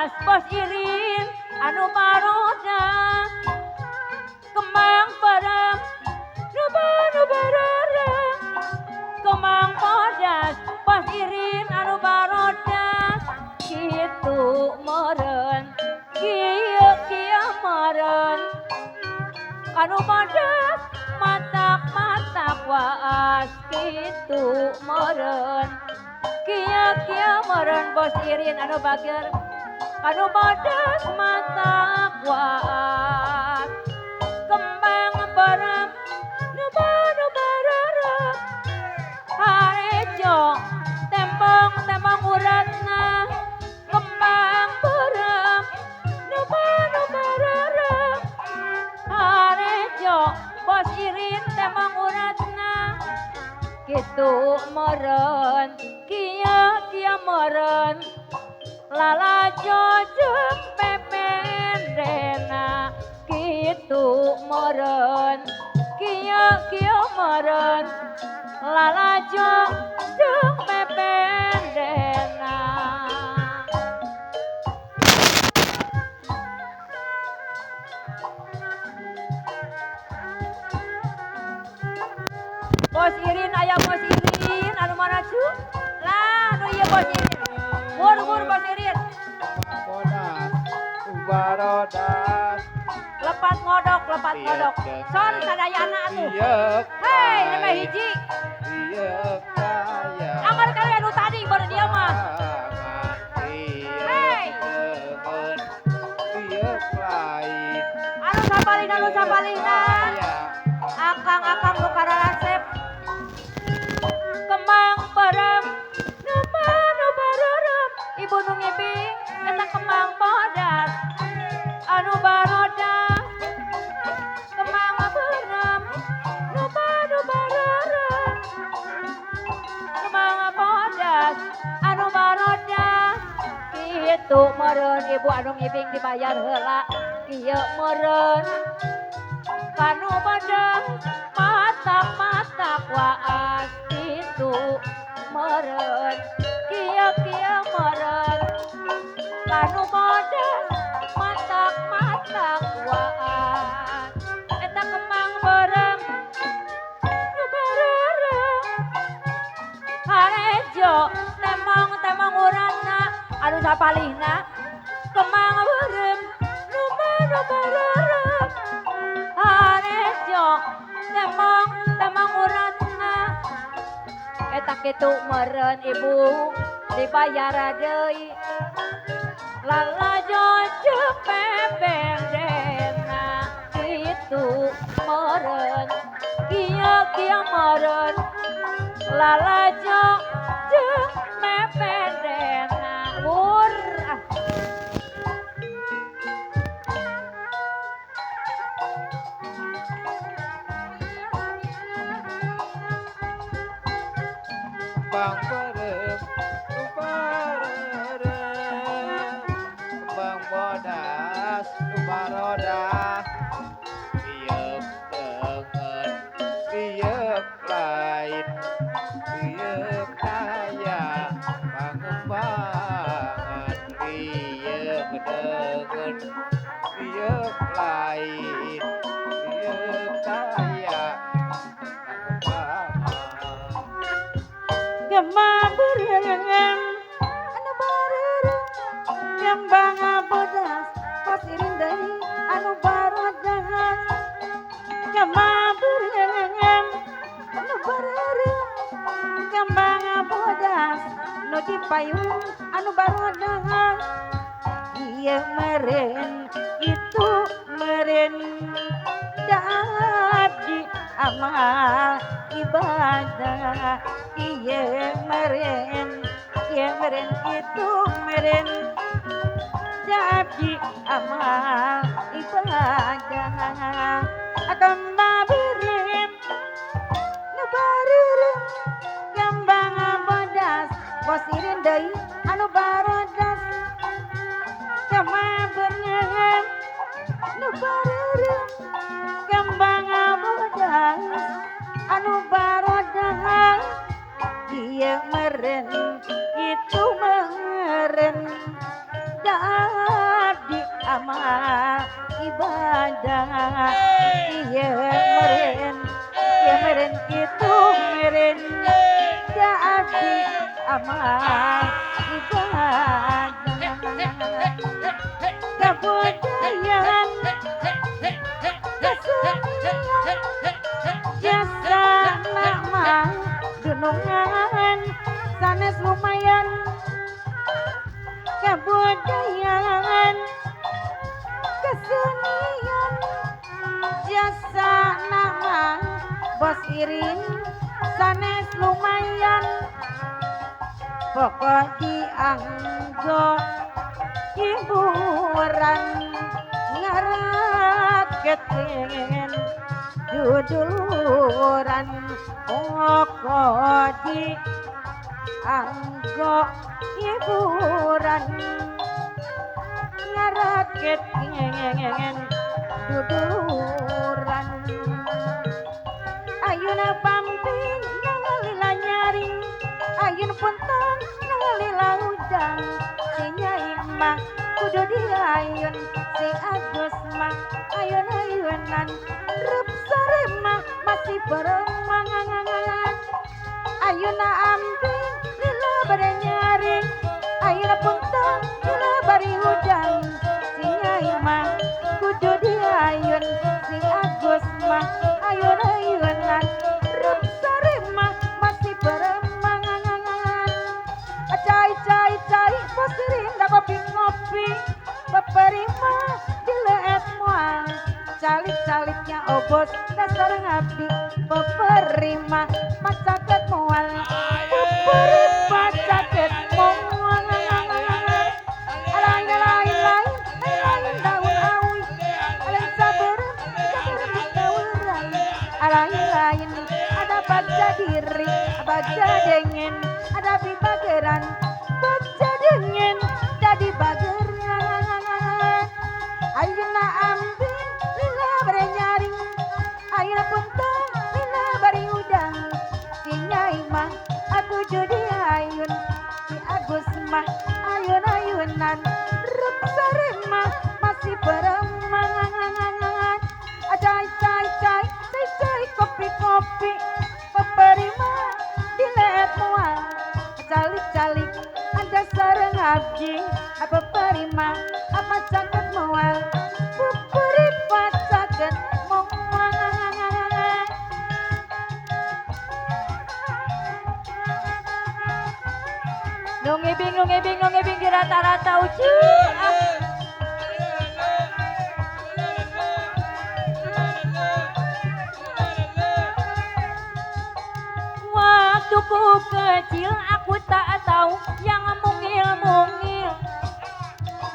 bodas bos irin anu baroda kembang bareng nu barareng kembang bodas bos irin anu baroda kitu meureun kieu meureun anu bodas matak waas kitu meureun kieu meureun bos irin anu bager anu bodas matak waas kembang bareng nu barareng harejo tembong uratna kembang bareng nu barareng harejo bos irin tembong uratna kitu meureun kieu meureun lalajo jeung pependena kitu meureun kieu meureun lalajo jeung pependena bos irin aya bos irin anu mana cu lah anu ieu bos irin bos irin bodas barodas lepat ngodok son sadayana atuh ieu hei nemeh hiji ieu kaya amar kali anu tadi baru dia mah hei ieu lain anu sapalina akang nu karasep kembang bareng nu bararem ibu nu ngibing eta kembang bodas anu baroda kembang bareng nu bararem kembang bodas anu baroda kitu meureun ibu anu ngibing dibayar heula kieu meureun kanu bodas matak waas kitu meureun kieu meureun kanu bodas matak waas eta kembang bareng nu barareng harejo temong uratna anu sapalihna kembang bareng nu barareng harejo temong uratna eta kitu meureun ibu dibayar deui lalajo jeung pependena kitu meureun kieu meureun lalajo jeung pependena wur bang bareng bang bodas baroda ieu teungeun ieu lain ieu kaya pangembangan ieu teungeun ieu lain ieu kaya kembang bareng anu barareng kembang bodas bos irin deui anu baroda kembang bareng anu barareng kembang bodas nu dipayung anu baroda ieu meureun itu meureun jadi amal ibadah ieu meureun itu meureun jadi amal ibadah akan babeureum nu bareureum kembang bodas bos irin deui anu barodas kembang beungeun nu bareureum kembang bodas anu barodah ieu meureun itu meureun jadi amal ibadah iya meren gitu meren jadi amal ibadah kebudayaan kesenian jasa nama gunungan sanes lumayan kebudayaan kesenian jasa nama bos irin sanes lumayan pokok dianggo hiburan ngaraketin juduluran pokok dianggo hiburan ngaraketin juduluran ayuna pamping ngalila nyaring ayun puntang ngalila udang si nyai mah kudu diayun si Agus mah ayun-ayunan rup sare mah masih beremangan ayuna ambing lila bade nyaring ayuna puntang lila bari udang si nyai mah kudu diayun si Agus mah ayun-ayunan rup sare mah masih beremangan cai posirin da kopi-kopi beperima dileet mual calik-caliknya obos dasar ngabdi beperima macaket mual beperima caket mual lain daun awi lain saberem daun lain ada bagja diri bagja dengin ada bibageran bagja dengin jadi bageran ayeuna ambing lila bare nyaring ayeuna puntang lila bari udang si nyai mah aku jadi ayun si Agus mah ayun-ayunan rup sare mah masih beremangan cai kopi-kopi peperima dileet mual calik-calik ada sareng abdi apa perima apa caket mual peperima caket mual nungibing di rata-rata uci waktuku kecil aku tak tahu yang mungil-mungil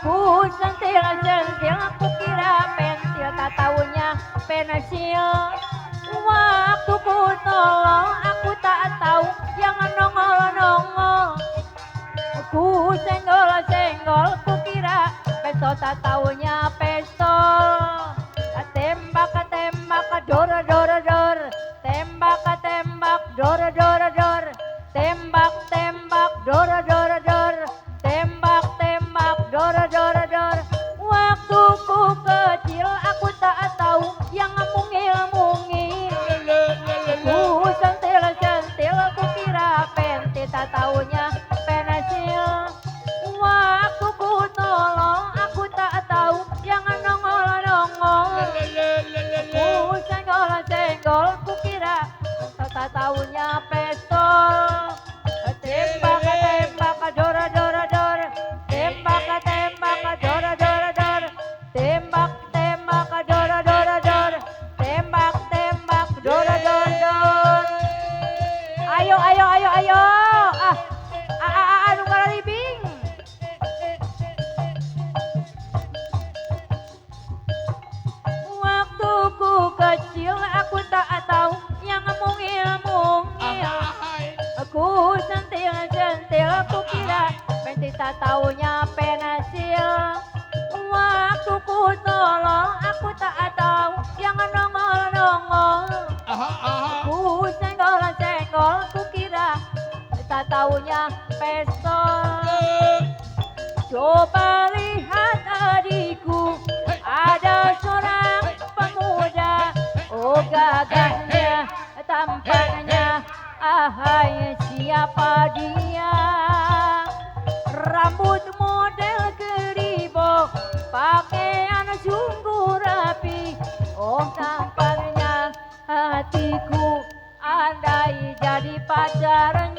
ku sentil-sentil aku kira pensil tak taunya pensil waktuku tolong aku tak tahu yang nongol-nongol ku senggol-senggol ku kira pistol tak taunya pistol tembak dor tembak dor tembak dor tembak dor waktuku kecil aku tak tahu yang mungil-mungil ku sentil ku kira pentil tak taunya pensil waktuku tolong aku tak tahu yang nongol-nongol ku senggol ku kira tak taunya pistol tembak dor tembak dor tembak dor ayo anu ngaribing waktuku kecil aku tak tahu yang mungil-mungil aku sentil aku kira pentil tak taunya pensil waktuku tolong aku tak tahu yang nongol-nongol aku senggol ku kira tak taunya pistol coba lihat gagahnya, tampaknya, ahai siapa dia? Rambut model keribo, pakaian sungguh rapi. Oh tampaknya hatiku andai jadi pacarnya.